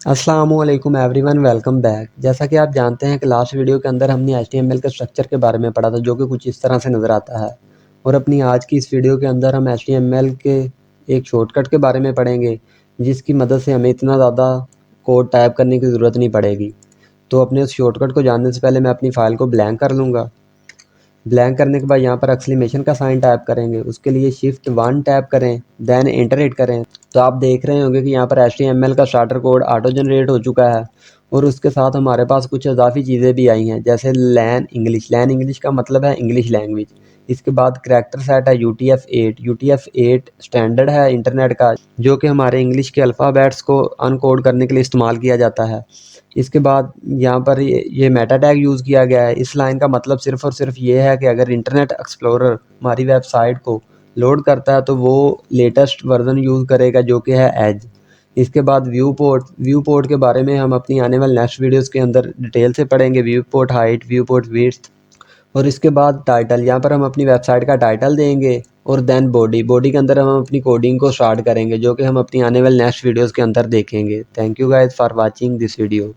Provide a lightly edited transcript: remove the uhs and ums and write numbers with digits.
अस्सलामुअलैकुम everyone, welcome back. जैसा कि आप जानते हैं कि लास्ट वीडियो के अंदर हमने HTML के स्ट्रक्चर के बारे में पढ़ा था, जो कि कुछ इस तरह से नज़र आता है। और अपनी आज की इस वीडियो के अंदर हम HTML के एक शॉर्टकट के बारे में पढ़ेंगे, जिसकी मदद से हमें इतना ज़्यादा कोड टाइप करने की ज़रूरत नहीं पड़ेगी। तो अपने उस शॉर्टकट को जानने से पहले मैं अपनी फ़ाइल को ब्लैंक कर लूँगा। ब्लैंक करने के बाद यहाँ पर एक्सक्लेमेशन का साइन टाइप करेंगे। उसके लिए Shift 1 टैप करें, देन एंटर हिट करें। तो आप देख रहे होंगे कि यहाँ पर HTML का स्टार्टर कोड ऑटो जनरेट हो चुका है और उसके साथ हमारे पास कुछ इजाफी चीज़ें भी आई हैं, जैसे लैन इंग्लिश का मतलब है इंग्लिश लैंग्वेज। इसके बाद करैक्टर सेट है UTF-8 स्टैंडर्ड है इंटरनेट का, जो कि हमारे इंग्लिश के अल्फ़ाबेट्स को अनकोड करने के लिए इस्तेमाल किया जाता है। इसके बाद यहाँ पर ये मेटा टैग यूज़ किया गया है। इस लाइन का मतलब सिर्फ़ और सिर्फ ये है कि अगर इंटरनेट एक्सप्लोरर हमारी वेबसाइट को लोड करता है तो वो लेटेस्ट वर्ज़न यूज़ करेगा, जो कि है एज। इसके बाद व्यू पोर्ट के बारे में हम अपनी आने वाले नेक्स्ट वीडियोज़ के अंदर डिटेल से पढ़ेंगे। View port height, view port width. और इसके बाद टाइटल, यहाँ पर हम अपनी वेबसाइट का टाइटल देंगे। और देन बॉडी के अंदर हम अपनी कोडिंग को स्टार्ट करेंगे, जो कि हम अपनी आने वाले नेक्स्ट वीडियोज़ के अंदर देखेंगे। Thank you guys for watching this video.